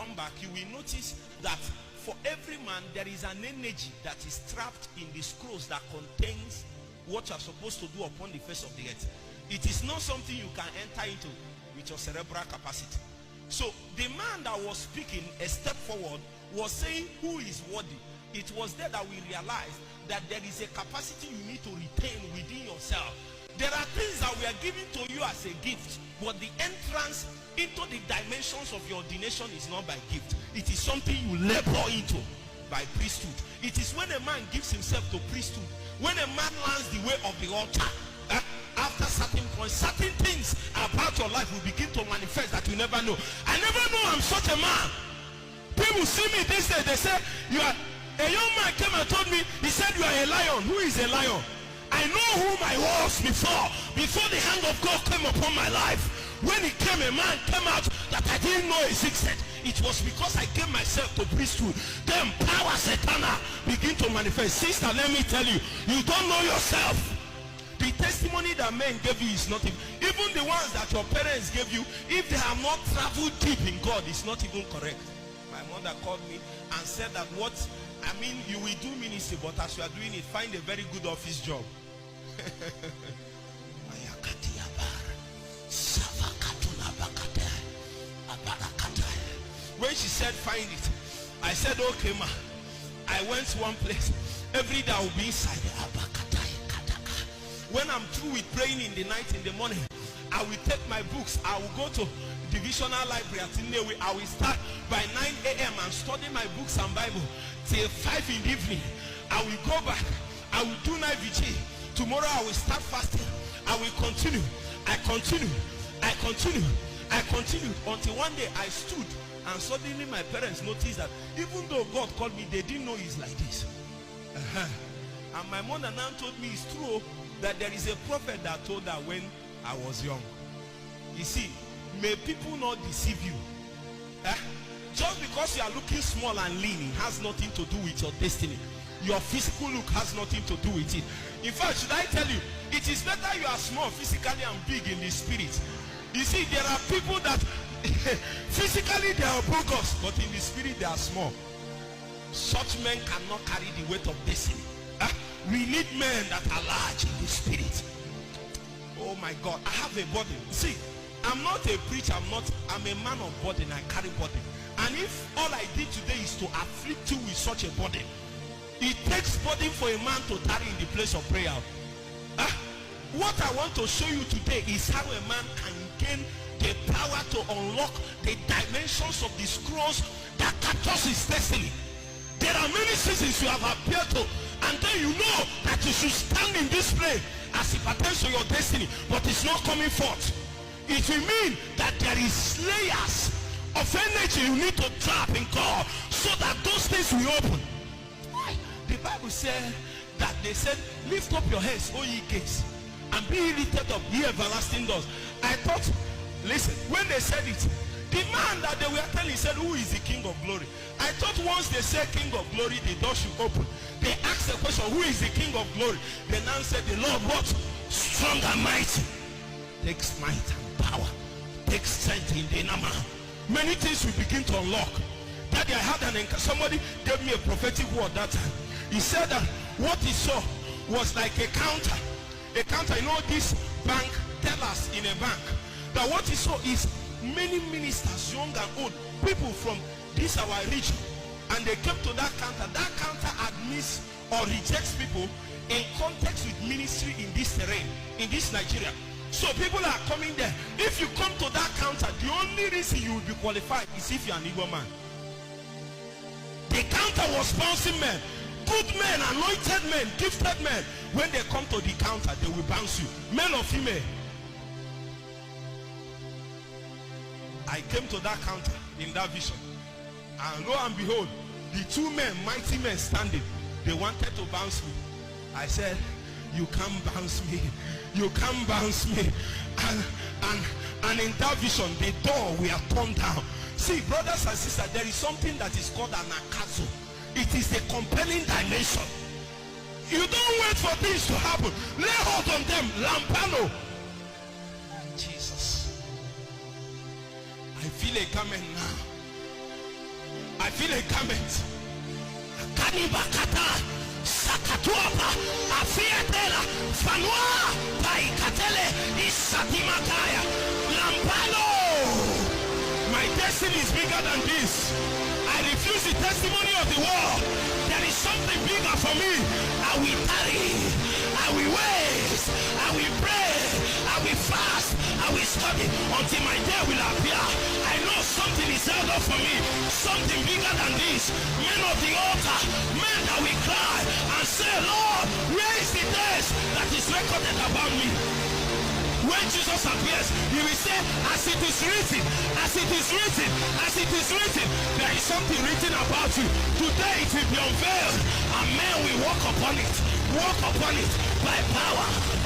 come back, you will notice that for every man, there is an energy that is trapped in the scrolls that contains what you are supposed to do upon the face of the earth. It is not something you can enter into with your cerebral capacity. So the man that was speaking a step forward was saying who is worthy. It was there that we realized that there is a capacity you need to retain within yourself. There are things that we are giving to you as a gift, but the entrance into the dimensions of your ordination is not by gift. It is something you labor into by priesthood. It is when a man gives himself to priesthood, when a man learns the way of the altar, after certain points, certain things about your life will begin to manifest that you never know. I never know I'm such a man. People see me this day, they say, you are a young man came and told me, he said, you are a lion. Who is a lion? I know whom I was before the hand of God came upon my life. When he came, a man came out that I didn't know existed. It was because I gave myself to priesthood. Then powers eternal begin to manifest. Sister, let me tell you, you don't know yourself. The testimony that men gave you is not even the ones that your parents gave you. If they have not traveled deep in God, it's not even correct. My mother called me and said that you will do ministry, but as you are doing it, find a very good office job. When she said find it, I said okay ma. I went to one place. Every day I will be inside. When I'm through with praying in the night, in the morning, I will take my books. I will go to divisional library at Inewe. I will start by 9 a.m. and study my books and Bible till 5 in the evening. I will go back. I will do night vigil. Tomorrow I will start fasting. I will continue. I continue until one day I stood and suddenly my parents noticed that even though God called me, they didn't know it's like this. And my mother now told me it's true that there is a prophet that told her when I was young. You see, may people not deceive you. Just because you are looking small and lean, it has nothing to do with your destiny. Your physical look has nothing to do with it. In fact, should I tell you, it is better you are small physically and big in the spirit. You see, there are people that physically they are bogus, but in the spirit they are small. Such men cannot carry the weight of destiny. We need men that are large in the spirit. Oh my God, I have a burden. See, I'm not a preacher, I'm a man of burden. I carry burden. And if all I did today is to afflict you with such a burden, it takes burden for a man to tarry in the place of prayer. What I want to show you today is how a man can gain the power to unlock the dimensions of the scrolls that captures his destiny. There are many seasons you have appeared to, and then you know that you should stand in this place as it pertains to your destiny, but it's not coming forth. It will mean that there is layers of energy you need to trap in God so that those things will open. The Bible said that they said, lift up your heads, O ye gates, and be ye lifted up, ye everlasting doors. I thought, listen, when they said it, the man that they were telling said, who is the King of Glory? I thought once they said King of Glory, the door should open. They asked the question, who is the King of Glory? The man said, the Lord what? Strong and mighty. Takes might and power. Takes strength in the inner man. Many things will begin to unlock. Daddy, I had somebody gave me a prophetic word that time. He said that what he saw was like a counter. A counter, you know, this bank tellers in a bank, that what he saw is many ministers, young and old, people from this our region, and they came to that counter. That counter admits or rejects people in context with ministry in this terrain, in this Nigeria. So people are coming there. If you come to that counter, the only reason you will be qualified is if you are an Igbo man. The counter was bouncing men, good men, anointed men, gifted men. When they come to the counter, they will bounce you, male or female. I came to that counter in that vision, and lo and behold, the two men, mighty men standing, they wanted to bounce me. I said, you can't bounce me, you can't bounce me. And in that vision, the door will turn down. See, brothers and sisters, there is something that is called an akazo. It is a compelling dimension. You don't wait for things to happen. Lay hold on them. Lampano. Jesus. I feel a coming now. I feel a garment. Kanibakata, Sakatuapa, Afiatela, Fanua, Paikatele, Isatimakaya, Lampalo. My destiny is bigger than this. I refuse the testimony of the world. There is something bigger for me. I will tarry, I will wait, I will pray, I will fast, I will study until my day will appear. I know something is held up for me, something bigger than this. Men of the altar, men that will cry and say, Lord, where is the days that is recorded about me? When Jesus appears, he will say, as it is written, as it is written, as it is written. There is something written about you. Today it will be unveiled, and men will walk upon it by power.